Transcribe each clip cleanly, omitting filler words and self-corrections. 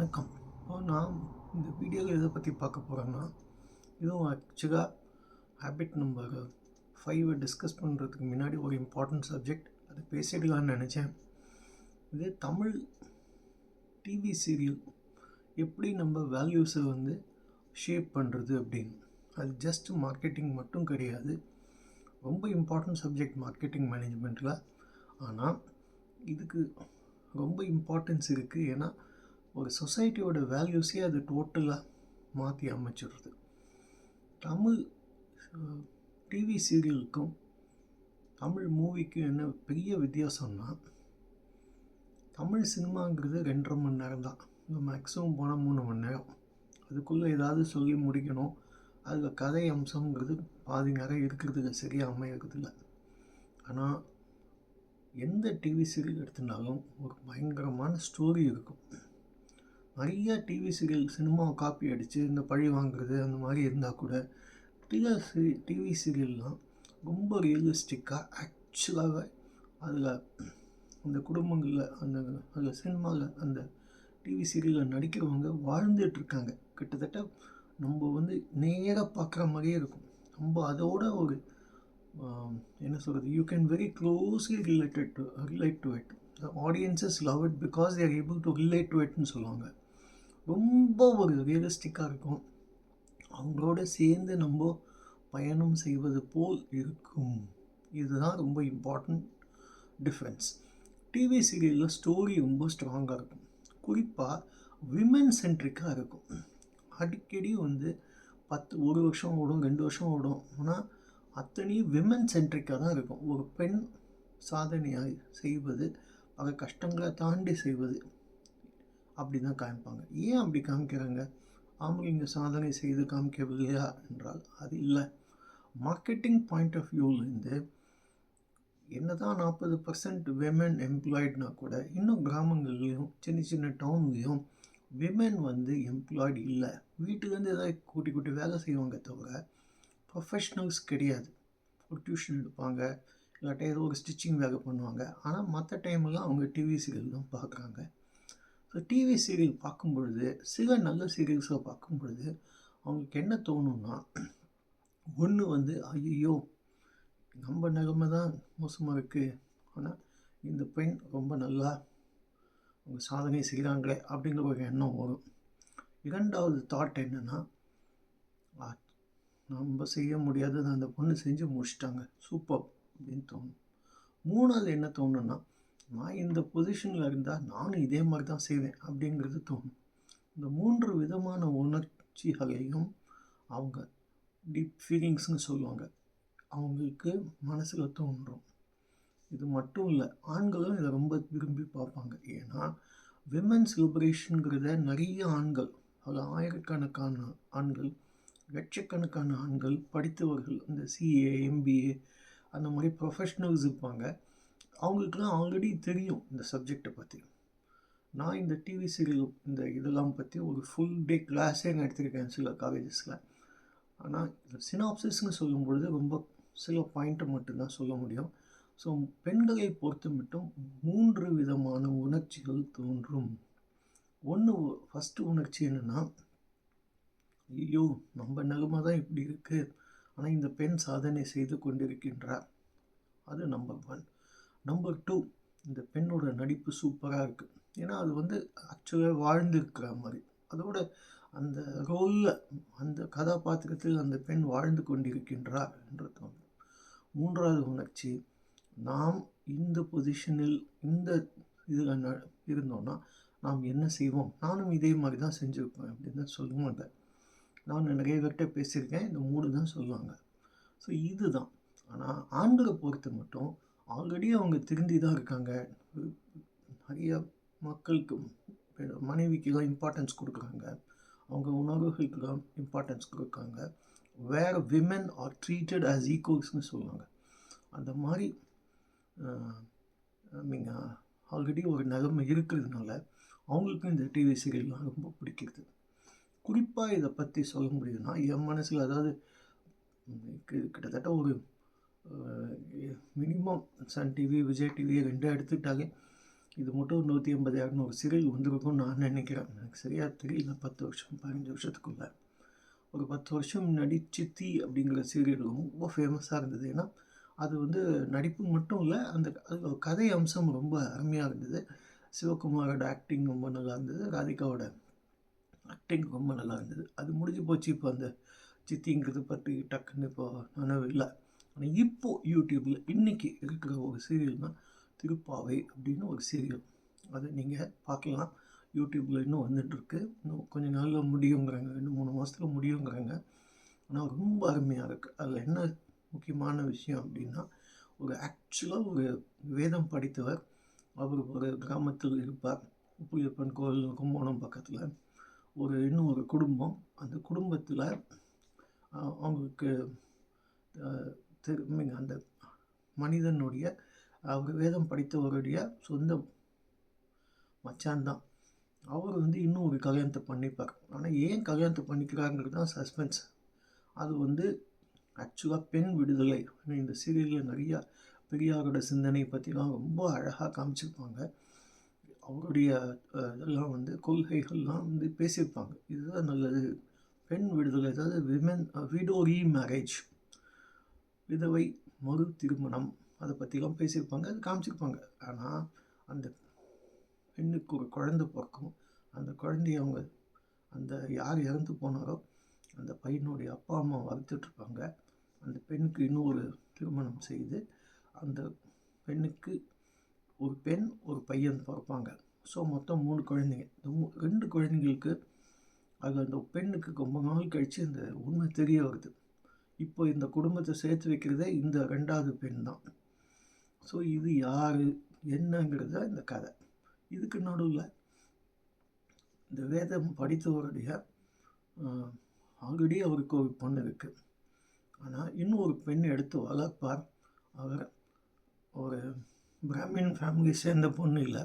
வணக்கம். இப்போ நான் இந்த வீடியோவில் எதை பற்றி பார்க்க போகிறேன்னா, இதுவும் ஆக்சுவலாக ஹேபிட் நம்பர் 5 டிஸ்கஸ் பண்ணுறதுக்கு முன்னாடி ஒரு இம்பார்ட்டன்ட் சப்ஜெக்ட் அது பேசிடலான்னு நினச்சேன். இது தமிழ் டிவி சீரியல் எப்படி நம்ம வேல்யூஸை ஷேப் பண்ணுறது அப்படின்னு. அது ஜஸ்ட் மார்க்கெட்டிங் மட்டும் கிடையாது, ரொம்ப இம்பார்ட்டன்ட் சப்ஜெக்ட் மார்க்கெட்டிங் மேனேஜ்மெண்ட்டில். ஆனால் இதுக்கு ரொம்ப இம்பார்ட்டன்ஸ் இருக்குது. ஏன்னா ஒரு சொசைட்டியோட வேல்யூஸே அது டோட்டலாக மாற்றி அமைச்சிடுறது. தமிழ் டிவி சீரியலுக்கும் தமிழ் மூவிக்கும் என்ன பெரிய வித்தியாசம்னா, தமிழ் சினிமாங்கிறது 2.5 மணி நேரம் தான், மேக்ஸிமம் போனால் 3 மணி நேரம். அதுக்குள்ளே ஏதாவது சொல்லி முடிக்கணும். அதில் கதை அம்சங்கிறது பாதி நேரம் இருக்கிறதுல சரியாக அமையிறதில்ல. ஆனால் எந்த டிவி சீரியல் எடுத்திருந்தாலும் ஒரு பயங்கரமான ஸ்டோரி இருக்கும். நிறைய டிவி சீரியல் சினிமாவை காப்பி அடித்து இந்த பழி வாங்குறது அந்த மாதிரி இருந்தால் கூட டிவி சீரியல்லாம் ரொம்ப ரியலிஸ்டிக்காக ஆக்சுவலாக அதில் அந்த குடும்பங்களில் அதில் சினிமாவில் அந்த டிவி சீரியலில் நடிக்கிறவங்க வாழ்ந்துட்டுருக்காங்க. கிட்டத்தட்ட நம்ம நேராக பார்க்குற மாதிரியே இருக்கும். நம்ம அதோட ஒரு என்ன சொல்கிறது, you can very closely relate to it. The audiences love it because they are able to relate to இட்னு சொல்லுவாங்க. ரொம்ப ஒரு ரியலிஸ்டிக்காக இருக்கும். அவங்களோட சேர்ந்து நம்ம பயணம் செய்வது போல் இருக்கும். இதுதான் ரொம்ப இம்பார்ட்டண்ட் டிஃப்ரென்ஸ். டிவி சீரியலில் ஸ்டோரி ரொம்ப ஸ்ட்ராங்காக இருக்கும். குறிப்பாக விமென் சென்ட்ரிக்காக இருக்கும். அடிக்கடி 1 வருஷம் ஓடும், 2 வருஷம் ஓடும். ஆனால் அத்தனையும் விமென் சென்ட்ரிக்காக தான் இருக்கும். ஒரு பெண் சாதனையாக செய்வது, பல கஷ்டங்களை தாண்டி செய்வது, அப்படி தான் காமிப்பாங்க. ஏன் அப்படி காமிக்கிறாங்க? ஆம்பளைங்க சாதனை செய்து காமிக்கவில்லையா என்றால் அது இல்லை. மார்க்கெட்டிங் பாயிண்ட் ஆஃப் வியூலேருந்து என்ன தான் 40% விமென் எம்ப்ளாய்டுனா கூட இன்னும் கிராமங்கள்லேயும் சின்ன சின்ன டவுன்லேயும் விமென் எம்ப்ளாய்டு இல்லை. வீட்டுலேருந்து ஏதாவது கூட்டி வேலை செய்வாங்க தவிர ப்ரொஃபஷ்னல்ஸ் கிடையாது. ஒரு டியூஷன் எடுப்பாங்க, இல்லாட்டா ஏதோ ஒரு ஸ்டிச்சிங் வேலை பண்ணுவாங்க. ஆனால் மற்ற டைமெல்லாம் அவங்க டிவி சீரியல் தான் பார்க்குறாங்க. ஸோ டிவி சீரியல் பார்க்கும் பொழுது, சில நல்ல சீரியல்ஸை பார்க்கும் பொழுது அவங்களுக்கு என்ன தோணுன்னா, ஒன்று ஐயோ நம்ம நிலைமை தான் மோசமாக இருக்குது, ஆனால் இந்த பெண் ரொம்ப நல்லா அவங்க சாதனை செய்கிறாங்களே அப்படிங்கிற ஒரு எண்ணம் வரும். 2வது தாட் என்னென்னா, நம்ம செய்ய முடியாதது அந்த பொண்ணு செஞ்சு முடிச்சிட்டாங்க, சூப்பர் அப்படின்னு தோணும். 3வது என்ன தோணுன்னா, நான் இந்த பொசிஷனில் இருந்தால் நானும் இதே மாதிரி தான் செய்வேன் அப்படிங்கிறது தோணும். இந்த 3 விதமான உணர்ச்சிகளையும் அவங்க டீப் ஃபீலிங்ஸ்னு சொல்லுவாங்க, அவங்களுக்கு மனசில் தோன்றும். இது மட்டும் இல்லை, ஆண்களும் இதை ரொம்ப விரும்பி பார்ப்பாங்க. ஏன்னா விமென்ஸ் லிபரேஷனுங்கிறத நிறைய ஆண்கள், அதில் ஆயிரக்கணக்கான ஆண்கள், லட்சக்கணக்கான ஆண்கள், படித்தவர்கள், இந்த சிஏ, எம்பிஏ அந்த மாதிரி ப்ரொஃபஷ்னல்ஸ் இருப்பாங்க. அவங்களுக்குலாம் ஆல்ரெடி தெரியும் இந்த சப்ஜெக்டை பற்றி. நான் இந்த டிவி சீரியல் இந்த இதெல்லாம் பற்றி ஒரு ஃபுல் டே கிளாஸே நான் எடுத்திருக்கேன் சில காலேஜஸில். ஆனால் சினாப்சிஸ்ன்னு சொல்லும் பொழுது ரொம்ப சில பாயிண்ட்டை மட்டும்தான் சொல்ல முடியும். ஸோ பெண்களை பொறுத்த மட்டும் 3 விதமான உணர்ச்சிகள் தோன்றும். ஃபஸ்ட்டு உணர்ச்சி என்னென்னா, ஐயோ நம்ம நிலைமை தான் இப்படி இருக்குது, ஆனால் இந்த பெண் சாதனை செய்து கொண்டிருக்கின்றார். அது நம்பர் 1. நம்பர் 2, இந்த பெண்ணோட நடிப்பு சூப்பராக இருக்குது. ஏன்னா அது ஆக்சுவலாக வாழ்ந்துருக்கிற மாதிரி, அதோட அந்த ரோலில், அந்த கதாபாத்திரத்தில் அந்த பெண் வாழ்ந்து கொண்டிருக்கின்றார் என்று தோணும். 3வது உணர்ச்சி, நாம் இந்த பொசிஷனில் இந்த இதில் இருந்தோன்னா நாம் என்ன செய்வோம், நானும் இதே மாதிரி தான் செஞ்சுருப்பேன் அப்படின்னு தான் சொல்லுவாங்க. நான் நிறைய பேர்கிட்ட பேசியிருக்கேன், இந்த 3 தான் சொல்லுவாங்க. ஸோ இதுதான். ஆனால் ஆண்களை பொறுத்த மட்டும் ஆல்ரெடி அவங்க திருந்தி தான் இருக்காங்க. நிறைய மக்களுக்கு, மனைவிக்கெல்லாம் இம்பார்ட்டன்ஸ் கொடுக்குறாங்க, அவங்க உணர்வுகளுக்கெல்லாம் இம்பார்ட்டன்ஸ் கொடுக்காங்க. வேறு விமென் ஆர் ட்ரீட்டட் ஆஸ் ஈக்குவல்ஸ்னு சொல்லுவாங்க. அந்த மாதிரி நீங்கள் ஆல்ரெடி ஒரு நிலைமை இருக்கிறதுனால அவங்களுக்கும் இந்த டிவி சீரியல்லாம் ரொம்ப பிடிக்கிறது. குறிப்பாக இதை பற்றி சொல்ல முடியும்னா, என் மனசில் அதாவது கிட்டத்தட்ட ஒரு minimum Sun TV, Vijay TV 2 எடுத்துக்கிட்டாலே இது மட்டும் 150 200 சீரியல் வந்திருக்கும்னு நான் நினைக்கிறேன். எனக்கு சரியாக தெரியல. 10 வருஷம் 15 வருஷத்துக்குள்ள ஒரு 10 வருஷம் முன்னாடி சித்தி அப்படிங்கிற சீரியல் ரொம்ப ஃபேமஸாக இருந்தது. ஏன்னா அது வந்து நடிப்பு மட்டும் இல்லை, அது கதை அம்சம் ரொம்ப அருமையாக இருந்தது. சிவகுமாரோட ஆக்டிங் ரொம்ப நல்லா இருந்தது, ராதிகாவோட ஆக்டிங் ரொம்ப நல்லா இருந்தது. அது முடிஞ்சு போச்சு. இப்போ அந்த சித்திங்கிறது பற்றி டக்குன்னு இப்போ நினைவு இல்லை. ஆனால் இப்போது யூடியூப்பில் இன்றைக்கி இருக்கிற ஒரு சீரியல் தான் திருப்பாவை அப்படின்னு ஒரு சீரியல். அதை நீங்கள் பார்க்கலாம். யூடியூப்பில் இன்னும் வந்துட்டுருக்கு. இன்னும் கொஞ்சம் நாளில் முடியுங்கிறாங்க, 2-3 மாதத்தில் முடியுங்கிறாங்க. ஆனால் ரொம்ப அருமையாக இருக்குது. அதில் என்ன முக்கியமான விஷயம் அப்படின்னா, ஆக்சுவலாக ஒரு வேதம் படித்தவர். அவர் ஒரு கிராமத்தில் இருப்பார். உப்பிலியப்பன் கோவில் கும்பகோணம் பக்கத்தில். இன்னும் ஒரு குடும்பம். அந்த குடும்பத்தில் அவங்களுக்கு அந்த மனிதனுடைய அவர் வேதம் படித்தவருடைய சொந்த மச்சான் தான். அவர் வந்து இன்னும் ஒரு கல்யாணத்தை பண்ணிப்பார். ஆனால் ஏன் கல்யாணத்தை பண்ணிக்கிறாங்கிறது தான் சஸ்பென்ஸ். அது ஆக்சுவலாக பெண் விடுதலை. இந்த சீரியலில் நிறையா பெரியாரோட சிந்தனை பற்றிலாம் ரொம்ப அழகாக காமிச்சிருப்பாங்க. அவருடைய இதெல்லாம் கொள்கைகள்லாம் பேசியிருப்பாங்க. இதுதான் நல்லது, பெண் விடுதலை, அதாவது விமென் விடோ ரீமேரேஜ், விதவை மறு திருமணம், அதை பற்றிலாம் பேசியிருப்பாங்க, அது காமிச்சிருப்பாங்க. ஆனால் அந்த பெண்ணுக்கு ஒரு குழந்தை பிறக்கும். அந்த குழந்தைய அந்த யார் இறந்து போனாரோ அந்த பையனுடைய அப்பா அம்மா வளர்த்துட்ருப்பாங்க. அந்த பெண்ணுக்கு இன்னொரு திருமணம் செய்து அந்த பெண்ணுக்கு ஒரு பெண் ஒரு பையன் பிறப்பாங்க. ஸோ மொத்தம் 3 குழந்தைங்க. இந்த 2 குழந்தைங்களுக்கு அந்த பெண்ணுக்கு ரொம்ப நாள் கழித்து இந்த உண்மை தெரிய வருது. இப்போ இந்த குடும்பத்தை சேர்த்து வைக்கிறதே இந்த 2வது பெண் தான். ஸோ இது யார் என்னங்கிறத இந்த கதை. இதுக்கு நடுவில் இந்த வேதம் படித்தவருடைய ஆல்ரெடி அவருக்கு ஒரு பொண்ணு இருக்குது. ஆனால் இன்னும் ஒரு பெண் எடுத்து வளர்ப்பார். அவர் ஒரு பிராமின் ஃபேமிலி சேர்ந்த பொண்ணு இல்லை.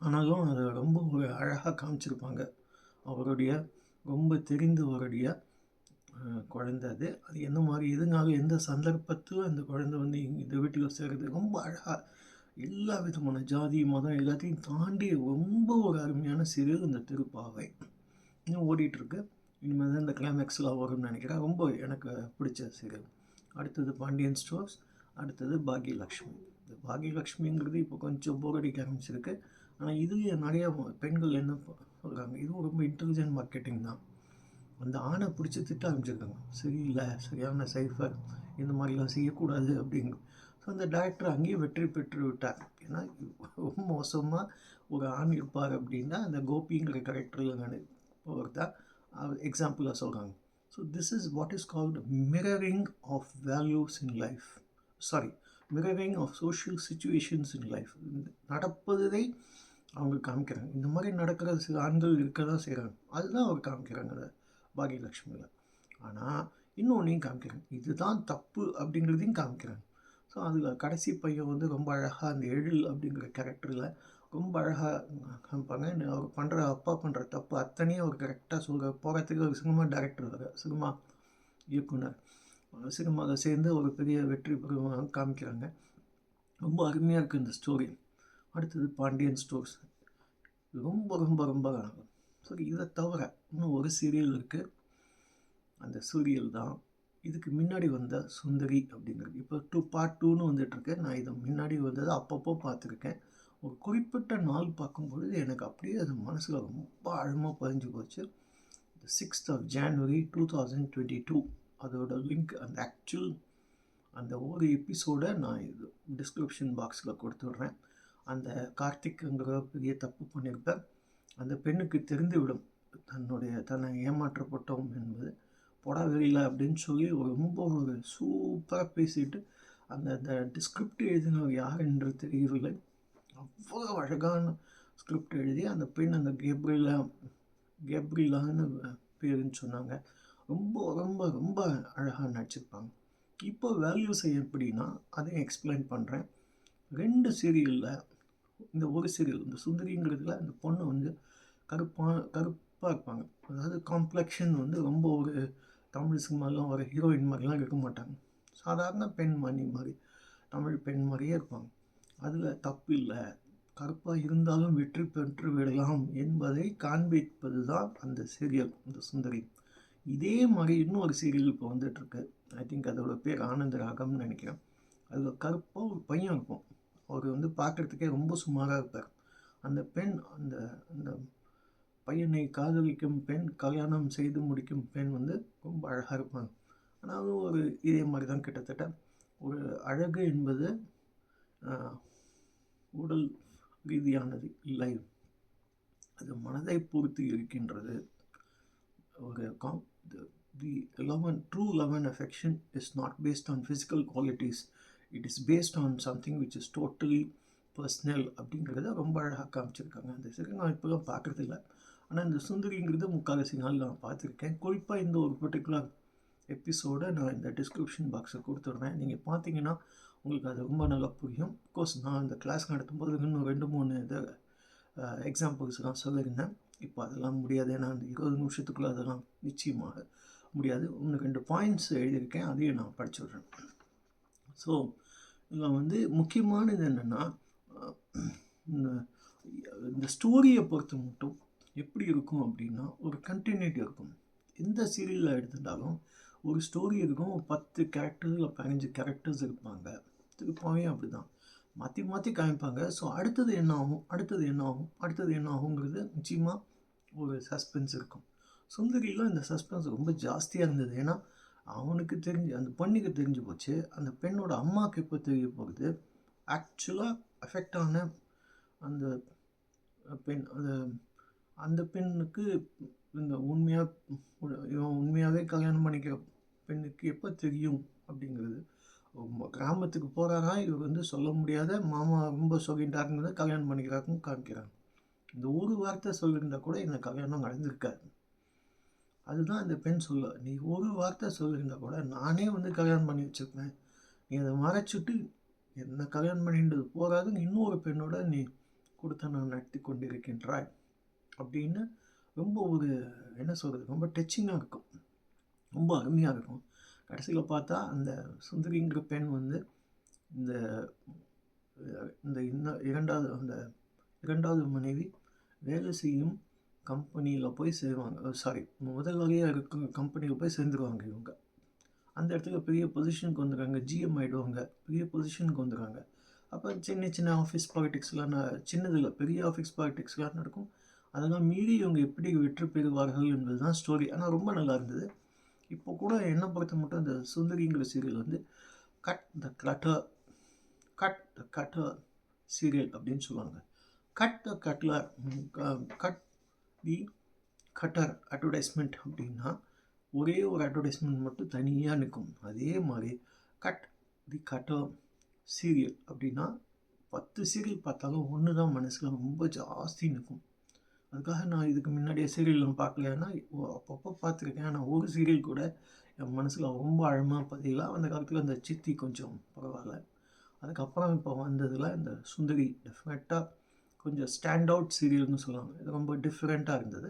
ஆனாலும் அதை ரொம்ப ஒரு அழகாக காமிச்சிருப்பாங்க. அவருடைய ரொம்ப தெரிந்தவருடைய குழந்தை. அது என்ன மாதிரி இதனால எந்த சந்தர்ப்பத்தில் அந்த குழந்தை இந்த வீட்டில் சேர்கிறது ரொம்ப அழகாக, எல்லா விதமான ஜாதி மதம் எல்லாத்தையும் தாண்டி ரொம்ப ஒரு அருமையான சீரியல் இந்த திருப்பாவை. இன்னும் ஓடிட்டுருக்கு. இனிமேல் தான் இந்த கிளைமேக்ஸ்லாம் வரும்னு நினைக்கிறேன். ரொம்ப எனக்கு பிடிச்ச சீரியல். அடுத்தது பாண்டியன் ஸ்டோர்ஸ், அடுத்தது பாக்யலக்ஷ்மி. இந்த பாக்யலக்ஷ்மிங்கிறது இப்போ கொஞ்சம் போர் அடிக்க ஆரம்பிச்சிருக்கு. ஆனால் இதுவே நிறையா பெண்கள் என்ன சொல்கிறாங்க, இதுவும் ரொம்ப இன்டெலிஜென்ட் மார்க்கெட்டிங் தான். அந்த ஆணை பிடிச்சி திட்ட ஆரம்பிச்சிருக்காங்க, சரியில்லை, சரியான சைஃபர், இந்த மாதிரிலாம் செய்யக்கூடாது அப்படிங்க. ஸோ அந்த டைரக்டர் அங்கேயே வெற்றி பெற்று விட்டார். ஏன்னா ரொம்ப மோசமாக ஒரு ஆண் இருப்பார் அப்படின்னா அந்த கோபிங்கிற கேரக்டரில் ஒருத்தர் எக்ஸாம்பிளாக சொல்கிறாங்க. So this is what is called mirroring of values in life, mirroring of social situations in life. நடப்பதை அவங்க காமிக்கிறாங்க. இந்த மாதிரி நடக்கிற சில ஆண்கள் இருக்க தான் செய்கிறாங்க. அதுதான் அவர் காமிக்கிறாங்க அந்த பாக்யலக்ஷ்மியில். ஆனால் இன்னொன்றையும் காமிக்கிறாங்க, இதுதான் தப்பு அப்படிங்கிறதையும் காமிக்கிறாங்க. ஸோ அதில் கடைசி பையன் ரொம்ப அழகாக அந்த எழில் அப்படிங்கிற கேரக்டரில் ரொம்ப அழகாக காமிப்பாங்க. அவர் அப்பா பண்ணுற தப்பு அத்தனையும் அவர் கரெக்டாக போகிறதுக்கு ஒரு சினிமா டைரக்டர், சினிமா இயக்குனர், சினிமாவில் சேர்ந்து ஒரு பெரிய வெற்றி பெறுவாங்க காமிக்கிறாங்க. ரொம்ப அருமையாக இருக்குது இந்த ஸ்டோரி. அடுத்தது பாண்டியன் ஸ்டோர்ஸ். ரொம்ப ரொம்ப ரொம்ப சரி. இதை தவிர இன்னும் ஒரு சீரியல் இருக்குது. அந்த சீரியல் தான் இதுக்கு முன்னாடி வந்த சுந்தரி அப்படிங்கிறது. இப்போ பார்ட் 2ன்னு வந்துட்டுருக்கு. நான் இதை முன்னாடி வந்தது அப்பப்போ பார்த்துருக்கேன். ஒரு குறிப்பிட்ட நாள் பார்க்கும்பொழுது எனக்கு அப்படியே அது மனசில் ரொம்ப ஆழமாக பதிஞ்சு போச்சு. 6th of January 2022 அதோட லிங்க், அந்த ஒரு எபிசோடை நான் இது டிஸ்கிரிப்ஷன் பாக்ஸில் கொடுத்துட்றேன். அந்த கார்த்திக்ங்கிற பெரிய தப்பு பண்ணியிருப்பார். அந்த பெண்ணுக்கு தெரிந்துவிடும் தன்னை ஏமாற்றப்பட்டோம் என்பது. பொடா வெளியில் அப்படின்னு சொல்லி ரொம்ப ஒரு சூப்பராக பேசிட்டு அந்த ஸ்கிரிப்ட் எழுதினவர் யார் என்று தெரியவில்லை. அவ்வளோ அழகான ஸ்கிரிப்ட் எழுதி அந்த பெண் அந்த கேப்ரிலான்னு பேருன்னு சொன்னாங்க. ரொம்ப ரொம்ப ரொம்ப அழகாக நடிச்சிருப்பாங்க. இப்போ வேல்யூஸ் எப்படின்னா அதையும் எக்ஸ்பிளைன் பண்ணுறேன். 2 சீரியலில் இந்த ஒரு சீரியல் இந்த சுந்தரிங்கிறதுல அந்த பொண்ணு கருப்பாக இருப்பாங்க. அதாவது காம்ப்ளெக்ஷன் ரொம்ப ஒரு தமிழ் சினிமாலாம் வர ஹீரோயின் மாதிரிலாம் இருக்க மாட்டாங்க. சாதாரண பெண்மணி மாதிரி, தமிழ் பெண் மாதிரியே இருப்பாங்க. அதில் தப்பு இல்லை, கருப்பாக இருந்தாலும் வெற்றி பெற்று விடலாம் என்பதை காண்பிப்பது தான் அந்த சீரியல், இந்த சுந்தரி. இதே மாதிரி இன்னொரு சீரியல் இப்போ வந்துட்டுருக்கு. ஐ திங்க் அதோட பேர் ஆனந்த ராகம்னு நினைக்கிறேன். அதில் கருப்பாக ஒரு பையன் இருக்கும். அவர் வந்து பார்க்குறதுக்கே ரொம்ப சுமாராக இருப்பார். அந்த பெண் அந்த அந்த பையனை காதலிக்கும் பெண், கல்யாணம் செய்து முடிக்கும் பெண் வந்து ரொம்ப அழகாக இருப்பாங்க. ஆனால் ஒரு இதே மாதிரி தான் கிட்டத்தட்ட ஒரு அழகு என்பது உடல் ரீதியானது இல்லை, அது மனதை பொறுத்து இருக்கின்றது. ஒரு true love and affection is not based on physical qualities. It is based on something which is totally personal அப்படிங்கிறத ரொம்ப அழகாக காமிச்சிருக்காங்க. அந்த சீரியல் நான் இப்போலாம் பார்க்குறதில்ல. ஆனால் இந்த சுந்தரிங்கிறது முக்கால்வாசி நாள் நான் பார்த்துருக்கேன். குறிப்பாக இந்த ஒரு பர்டிகுலர் எபிசோடை நான் இந்த டிஸ்கிரிப்ஷன் பாக்ஸை கொடுத்துட்றேன். நீங்கள் பார்த்தீங்கன்னா உங்களுக்கு அது ரொம்ப நல்லா புரியும். அஃப்கோர்ஸ் நான் இந்த கிளாஸ் நடத்தும்போது இன்னும் 2-3 இதை எக்ஸாம்பிள்ஸ்லாம் சொல்லியிருந்தேன். இப்போ அதெல்லாம் முடியாது, ஏன்னா அந்த 20 நிமிஷத்துக்குள்ளே அதெல்லாம் நிச்சயமாக முடியாது. 1-2 பாயிண்ட்ஸ் எழுதியிருக்கேன், அதையும் நான் படிச்சுடுறேன். ஸோ இதில் வந்து முக்கியமானது என்னென்னா, இந்த ஸ்டோரியை பொறுத்த மட்டும் எப்படி இருக்கும் அப்படின்னா, ஒரு கண்டினியூட்டி இருக்கும். எந்த சீரியலில் எடுத்துட்டாலும் ஒரு ஸ்டோரி இருக்கும், 10 கேரக்டர்ஸ் இல்லை 15 கேரக்டர்ஸ் இருப்பாங்க. திருப்பாவே அப்படி தான் மாற்றி மாற்றி காமிப்பாங்க. ஸோ அடுத்தது என்ன ஆகும், அடுத்தது என்ன ஆகும், அடுத்தது என்ன ஆகுங்கிறது நிச்சயமாக ஒரு சஸ்பென்ஸ் இருக்கும். சுந்தரியில் இந்த சஸ்பென்ஸ் ரொம்ப ஜாஸ்தியாக இருந்தது. ஏன்னா அவனுக்கு தெரிஞ்சு, அந்த பொண்ணுக்கு தெரிஞ்சு போச்சு, அந்த பெண்ணோட அம்மாவுக்கு எப்போ தெரிய போகுது, ஆக்சுவலாக அஃபெக்ட் ஆன அந்த பெண், அந்த பெண்ணுக்கு இந்த உண்மையாகவே கல்யாணம் பண்ணிக்கிற பெண்ணுக்கு எப்போ தெரியும் அப்படிங்கிறது. கிராமத்துக்கு போகிறாரா, இவர் வந்து சொல்ல முடியாத மாமா ரொம்ப சொல்லிட்டாருங்கிறத கல்யாணம் பண்ணிக்கிறாருன்னு காமிக்கிறாங்க. இந்த ஒரு வார்த்தை சொல்லியிருந்தால் கூட இந்த கல்யாணம் நடந்திருக்காது. அதுதான் இந்த பெண் சொல்ல, நீ ஒரு வார்த்தை சொல்லியிருந்தால் கூட நானே வந்து கல்யாணம் பண்ணி வச்சுருப்பேன், நீ அதை மறைச்சிட்டு என்ன கல்யாணம் பண்ணின்றது போகாது, இன்னொரு பெண்ணோட நீ கொடுத்த நான் நடத்தி கொண்டிருக்கின்றாய் அப்படின்னு ரொம்ப ஒரு என்ன சொல்கிறது, ரொம்ப டச்சிங்காக இருக்கும், ரொம்ப அருமையாக இருக்கும். கடைசியில் பார்த்தா அந்த சுந்தரிங்கிற பெண் வந்து இந்த இரண்டாவது மனைவி வேலை செய்யும் கம்பெனியில் போய் சேருவாங்க. முதல் வகையாக இருக்கிற கம்பெனியில் போய் சேர்ந்துருவாங்க. இவங்க அந்த இடத்துல பெரிய பொசிஷனுக்கு வந்துடுறாங்க, ஜிஎம் ஆகிடுவாங்க, பெரிய பொசிஷனுக்கு வந்துடுறாங்க. அப்போ சின்ன சின்ன ஆஃபீஸ் பாலிட்டிக்ஸ்லாம், சின்னதில் பெரிய ஆஃபீஸ் பாலிட்டிக்ஸ்லாம் நடக்கும். அதெல்லாம் மீறி இவங்க எப்படி வெற்றி பெறுவார்கள் என்பது தான் ஸ்டோரி. ஆனால் ரொம்ப நல்லா இருந்தது. இப்போ கூட என்ன பொறுத்த மட்டும் இந்த சுந்தரிங்கிற சீரியல் வந்து கட் த கட்டர் சீரியல் அப்படின்னு சொல்லுவாங்க. கட் தி கட்டர் அட்வர்டைஸ்மெண்ட் அப்படின்னா ஒரே ஒரு அட்வர்டைஸ்மெண்ட் மட்டும் தனியாக நிற்கும். அதே மாதிரி கட் தி கட்டர் சீரியல் அப்படின்னா 10 சீரியல் பார்த்தாலும் ஒன்று தான் மனசில் ரொம்ப ஜாஸ்தி நிற்கும். அதுக்காக நான் இதுக்கு முன்னாடியே சீரியல்லாம் பார்க்கலைன்னா அப்பப்போ பார்த்துருக்கேன். ஆனால் ஒரு சீரியல் கூட என் மனசில் ரொம்ப ஆழமாக பதியலாம். அந்த காலத்தில் அந்த சித்தி கொஞ்சம் பரவாயில்ல. அதுக்கப்புறம் இப்போ வந்ததில் இந்த சுந்தரி டெஃபினட்டாக கொஞ்சம் ஸ்டாண்ட் அவுட் சீரியல்னு சொல்லுவாங்க. இது ரொம்ப டிஃப்ரெண்ட்டாக இருந்தது.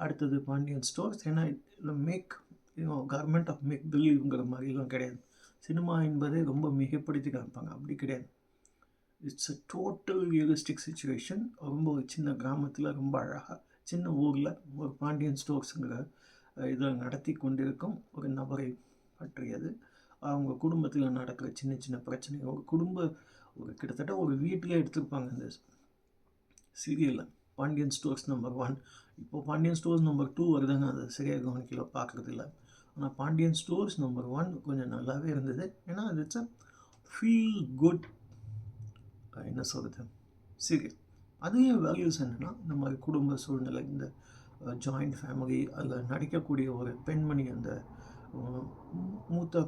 அடுத்தது பாண்டியன் ஸ்டோர்ஸ். ஏன்னா இதில் கவர்மெண்ட் ஆஃப் மேக் பிலீவ்ங்கிற மாதிரிலாம் கிடையாது. சினிமா என்பதே ரொம்ப மிகப்படுத்தி காமிப்பாங்க, அப்படி கிடையாது. It's a total realistic situation. ரொம்ப ஒரு சின்ன கிராமத்தில் ரொம்ப அழகாக சின்ன ஊரில் ஒரு பாண்டியன் ஸ்டோர்ஸுங்கிற இதில் நடத்தி கொண்டிருக்கும் ஒரு நபரை பற்றியது. அவங்க குடும்பத்தில் நடக்கிற சின்ன சின்ன பிரச்சனை, ஒரு கிட்டத்தட்ட ஒரு வீட்டிலே எடுத்துருப்பாங்க இந்த சீரியலில். பாண்டியன் ஸ்டோர்ஸ் நம்பர் 1, இப்போ பாண்டியன் ஸ்டோர்ஸ் நம்பர் 2 வருதுங்க, அதை சரியாக கவனிக்கல, பார்க்குறது இல்லை. ஆனால் பாண்டியன் ஸ்டோர்ஸ் நம்பர் 1 கொஞ்சம் நல்லாவே இருந்தது. ஏன்னா அது இட்ஸ் அ ஃபீல் குட் என்ன சொல்கிறது சீரியல். அதையும் வேல்யூஸ் என்னென்னா, இந்த மாதிரி குடும்ப சூழ்நிலை, இந்த ஜாயிண்ட் ஃபேமிலி, அதில் நடிக்கக்கூடிய ஒரு பெண்மணி, அந்த மூத்த,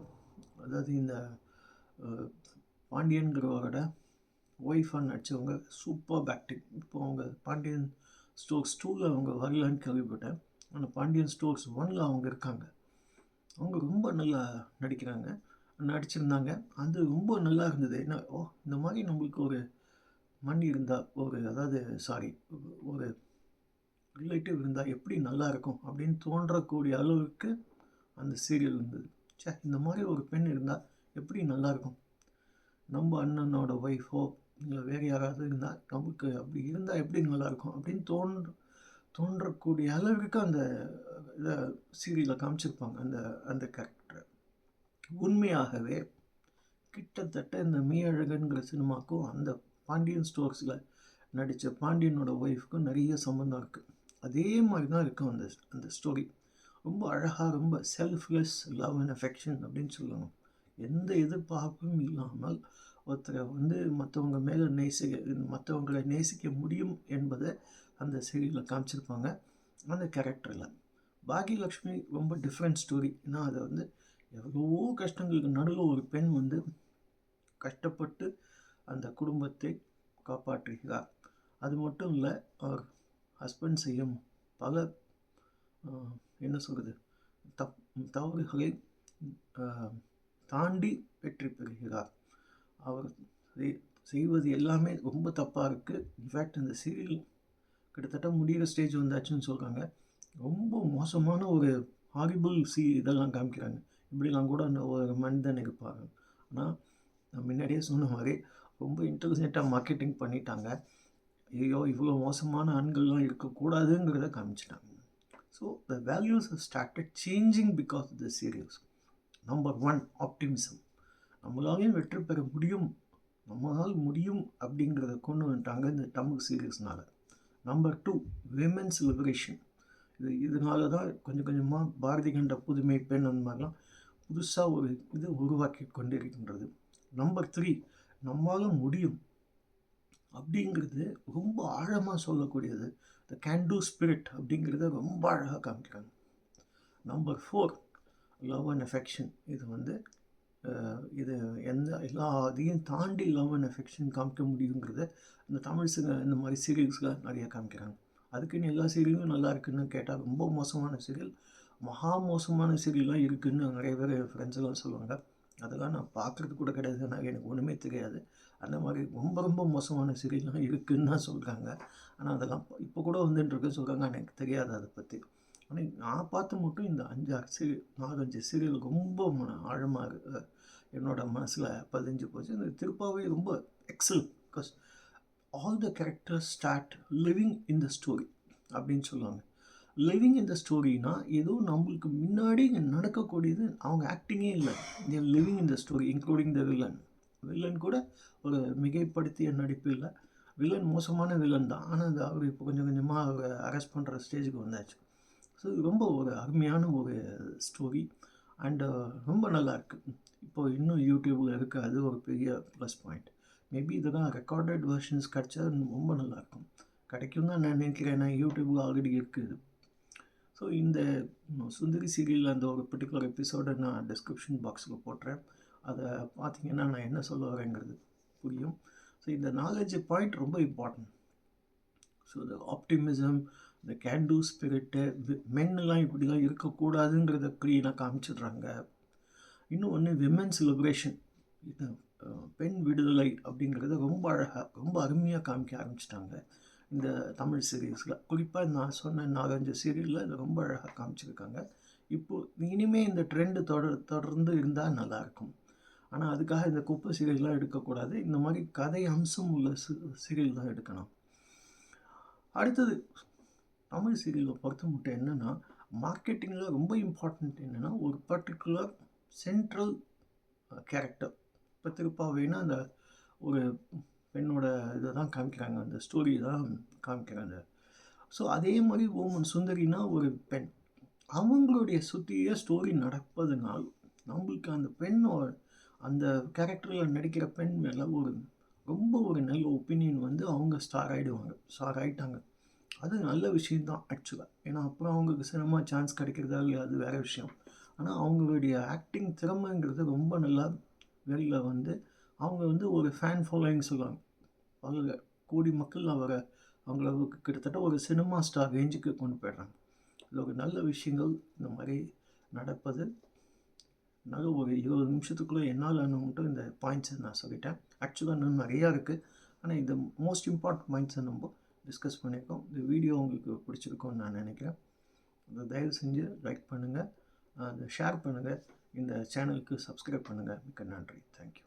அதாவது இந்த பாண்டியன்கிறவரோட ஒய்ஃபாக நடித்தவங்க சூப்பர் ஆக்டிங். இப்போ அவங்க பாண்டியன் ஸ்டோர்ஸ் 2ல் அவங்க வரலான்னு கேள்விப்பட்டேன். ஆனால் பாண்டியன் ஸ்டோர்ஸ் 1ல் அவங்க இருக்காங்க. அவங்க ரொம்ப நல்லா நடிச்சிருந்தாங்க. அது ரொம்ப நல்லா இருந்தது. ஏன்னா இந்த மாதிரி நம்மளுக்கு ஒரு மணி இருந்தால், ஒரு ரிலேட்டிவ் இருந்தால் எப்படி நல்லா இருக்கும் அப்படின்னு தோன்றக்கூடிய அளவுக்கு அந்த சீரியல் இருந்தது. இந்த மாதிரி ஒரு பெண் இருந்தால் எப்படி நல்லாயிருக்கும், நம்ம அண்ணனோட ஒய்ஃபோ இல்லை வேறு யாராவது இருந்தால் நமக்கு அப்படி இருந்தால் எப்படி நல்லாயிருக்கும் அப்படின்னு தோன்றக்கூடிய அளவுக்கு அந்த இதை சீரியலில் காமிச்சிருப்பாங்க அந்த அந்த கேரக்டரை. உண்மையாகவே கிட்டத்தட்ட இந்த மெய்யழகன்கிற சினிமாக்கும் அந்த பாண்டியன் ஸ்டோர்ஸில் நடித்த பாண்டியனோட ஒய்ஃபுக்கும் நிறைய சம்மந்தம் இருக்குது. அதே மாதிரி தான் இருக்கும் அந்த அந்த ஸ்டோரி. ரொம்ப அழகாக, ரொம்ப செல்ஃப்லெஸ் லவ் அண்ட் அஃபெக்ஷன் அப்படின்னு சொல்லணும். எந்த எதிர்பார்ப்பும் இல்லாமல் ஒருத்தரை வந்து மற்றவங்களை நேசிக்க முடியும் என்பதை அந்த சீரியலில் காமிச்சிருப்பாங்க அந்த கேரக்டரில். பாக்யலக்ஷ்மி ரொம்ப டிஃப்ரெண்ட் ஸ்டோரி. ஏன்னா அதை வந்து எவ்வளவோ கஷ்டங்களுக்கு நடுவில் ஒரு பெண் வந்து கஷ்டப்பட்டு அந்த குடும்பத்தை காப்பாற்றுகிறார். அது மட்டும் இல்லை, அவர் ஹஸ்பண்ட் செய்யும் பல என்ன சொல்கிறது தவறுகளை தாண்டி வெற்றி பெறுகிறார். அவர் செய்வது எல்லாமே ரொம்ப தப்பாக இருக்குது. இன்ஃபேக்ட் இந்த சீரியல் கிட்டத்தட்ட முடிகிற ஸ்டேஜ் வந்தாச்சுன்னு சொல்கிறாங்க. ரொம்ப மோசமான ஒரு ஹாரிபிள் இதெல்லாம் காமிக்கிறாங்க. இப்படிலாம் கூட அந்த ஒரு மனிதன் இருப்பாங்க. ஆனால் நான் முன்னாடியே சொன்ன மாதிரி ரொம்ப இன்டெலிஜென்ட்டாக மார்க்கெட்டிங் பண்ணிட்டாங்க. ஐயோ இவ்வளோ மோசமான ஆண்கள்லாம் இருக்கக்கூடாதுங்கிறத காமிச்சிட்டாங்க. So the values started changing because of the serials. Number 1 optimism. நம்மளாலையும் வெற்றி பெற முடியும், நம்மளால் முடியும் அப்படிங்கிறத கொண்டு வந்துட்டாங்க இந்த தமிழ் சீரியல்ஸ்னால. Number 2 women's liberation. இதனால தான் கொஞ்சம் கொஞ்சமாக பாரதி கண்ட புதுமை பெண் அந்த மாதிரிலாம் புதுசாக ஒரு இது உருவாக்கி கொண்டிருக்கின்றது. நம்பர் 3 நம்மளால முடியும் அப்படிங்கிறது ரொம்ப ஆழமாக சொல்லக்கூடியது. த கேன் டூ ஸ்பிரிட் அப்படிங்கிறத ரொம்ப அழகாக காமிக்கிறாங்க. Number 4 love and affection. இது வந்து இது எல்லாத்தையும் தாண்டி லவ் அண்ட் அஃபெக்ஷன் காமிக்க முடியுங்கிறத இந்த தமிழ் இந்த மாதிரி சீரியல்ஸில் நிறைய காமிக்கிறாங்க. அதுக்குன்னு எல்லா சீரியலும் நல்லா இருக்குன்னு கேட்டால் ரொம்ப மோசமான சீரியல், மகா மோசமான சீரியல்லாம் இருக்குதுன்னு நிறைய பேர் என் ஃப்ரெண்ட்ஸ் எல்லாம் சொல்லுவாங்க. அதெல்லாம் நான் பார்க்குறது கூட கிடையாது. எனக்கு ஒன்றுமே தெரியாது. அந்த மாதிரி ரொம்ப ரொம்ப மோசமான சீரியல்லாம் இருக்குதுன்னு தான் சொல்கிறாங்க. ஆனால் அதெல்லாம் இப்போ கூட வந்துட்டுருக்கு சொல்கிறாங்க. எனக்கு தெரியாது அதை பற்றி. ஆனால் நான் பார்த்து மட்டும் இந்த 4-5 சீரியல் ரொம்ப ஆழமாக என்னோடய மனசில் பதிஞ்சு போச்சு. இந்த திருப்பாவே ரொம்ப excellent. Because all the characters start living in the story அப்படின்னு சொல்லுவாங்க. லிவிங் இன் த ஸ்டோரினா ஏதோ நம்மளுக்கு முன்னாடி இங்கே நடக்கக்கூடியது. அவங்க ஆக்டிங்கே இல்லை, living in the story including the villain கூட ஒரு மிகைப்படுத்திய நடிப்பு இல்லை. வில்லன் மோசமான வில்லன் தான், ஆனால் அவர் இப்போ கொஞ்சம் கொஞ்சமாக அவர் அரெஸ்ட் பண்ணுற ஸ்டேஜுக்கு வந்தாச்சு. ஸோ இது ரொம்ப ஒரு அருமையான ஒரு ஸ்டோரி அண்டு ரொம்ப நல்லாயிருக்கு. இப்போது இன்னும் யூடியூப்பில் இருக்குது, அது ஒரு பெரிய ப்ளஸ் பாயிண்ட். மேபி இதெல்லாம் ரெக்கார்டட் வெர்ஷன்ஸ் கிடச்சா ரொம்ப நல்லாயிருக்கும். கிடைக்கும் தான் நான் நினைக்கிறேன். ஏன்னா யூடியூப்பில் ஆல்ரெடி இருக்குது. ஸோ இந்த சுந்தரி சீரியல் அந்த ஒரு பர்டிகுலர் எபிசோடை நான் டிஸ்கிரிப்ஷன் பாக்ஸில் போட்டுறேன். அதை பார்த்தீங்கன்னா நான் என்ன சொல்ல வரேங்கிறது புரியும். ஸோ இந்த 4-5 பாயிண்ட் ரொம்ப இம்பார்ட்டன்ட். ஸோ த ஆப்டிமிசம், இந்த கேன் டூ ஸ்பிரிட்டு, மென்னெல்லாம் இப்படிலாம் இருக்கக்கூடாதுங்கிறத க்ளீனாக காமிச்சிடுறாங்க. இன்னும் ஒன்று விமென்ஸ் லிபரேஷன், இது பெண் விடுதலை அப்படிங்கிறத ரொம்ப அழகாக ரொம்ப அருமையாக காமிக்க ஆரம்பிச்சிட்டாங்க இந்த தமிழ் சீரியல்ஸில். குறிப்பாக நான் சொன்ன 4-5 சீரியலில் இதை ரொம்ப அழகாக காமிச்சிருக்காங்க. இப்போது இனிமேல் இந்த ட்ரெண்டு தொடர்ந்து இருந்தால் நல்லாயிருக்கும். ஆனால் அதுக்காக இந்த குப்பை சீரியல்லாம் எடுக்கக்கூடாது. இந்த மாதிரி கதை அம்சம் உள்ள சீரியல் தான் எடுக்கணும். அடுத்தது தமிழ் சீரியலை பொறுத்த மட்டும் என்னென்னா, மார்க்கெட்டிங்கில் ரொம்ப இம்பார்ட்டண்ட் என்னென்னா ஒரு பர்டிகுலர் சென்ட்ரல் கேரக்டர். இப்போ திருப்பாவைனா அந்த ஒரு பெண்ணோட இதை தான் காமிக்கிறாங்க, அந்த ஸ்டோரி தான் காமிக்கிறாங்க. ஸோ அதே மாதிரி ஓமன் சுந்தரினா ஒரு பெண், அவங்களுடைய சுற்றியே ஸ்டோரி நடப்பதுனால் நம்மளுக்கு அந்த பெண்ணோட அந்த கேரக்டரில் நடிக்கிற பெண் மேலே ரொம்ப ஒரு நல்ல ஒப்பீனியன் வந்து அவங்க ஸ்டார் ஆகிட்டாங்க. அது நல்ல விஷயந்தான் ஆக்சுவலாக. ஏன்னா அப்புறம் அவங்களுக்கு சினிமா சான்ஸ் கிடைக்கிறதா இல்லையா அது வேறு விஷயம். ஆனால் அவங்களுடைய ஆக்டிங் திறமைங்கிறது ரொம்ப நல்லா வெளியில் வந்து அவங்க வந்து ஒரு ஃபேன் ஃபாலோயிங் சொல்லுவாங்க. பல கோடி மக்கள் அவங்கள கிட்டத்தட்ட ஒரு சினிமா ஸ்டார் ரேஞ்சுக்கு கொண்டு போயிடுறாங்க. இது ஒரு நல்ல விஷயங்கள் இந்த மாதிரி நடப்பது. நல்ல ஒரு 20 நிமிஷத்துக்குள்ளே என்னால் மட்டும் இந்த பாயிண்ட்ஸை நான் சொல்லிட்டேன். ஆக்சுவலாக இன்னும் நிறையா இருக்குது, ஆனால் இந்த மோஸ்ட் இம்பார்ட்டன்ட் பாயிண்ட்ஸை நம்ம டிஸ்கஸ் பண்ணியிருக்கோம். இந்த வீடியோ உங்களுக்கு பிடிச்சிருக்கும்னு நான் நினைக்கிறேன். அதை தயவு செஞ்சு லைக் பண்ணுங்கள், அதை ஷேர் பண்ணுங்கள், இந்த சேனலுக்கு சப்ஸ்கிரைப் பண்ணுங்கள். மிக்க நன்றி. தேங்க்யூ.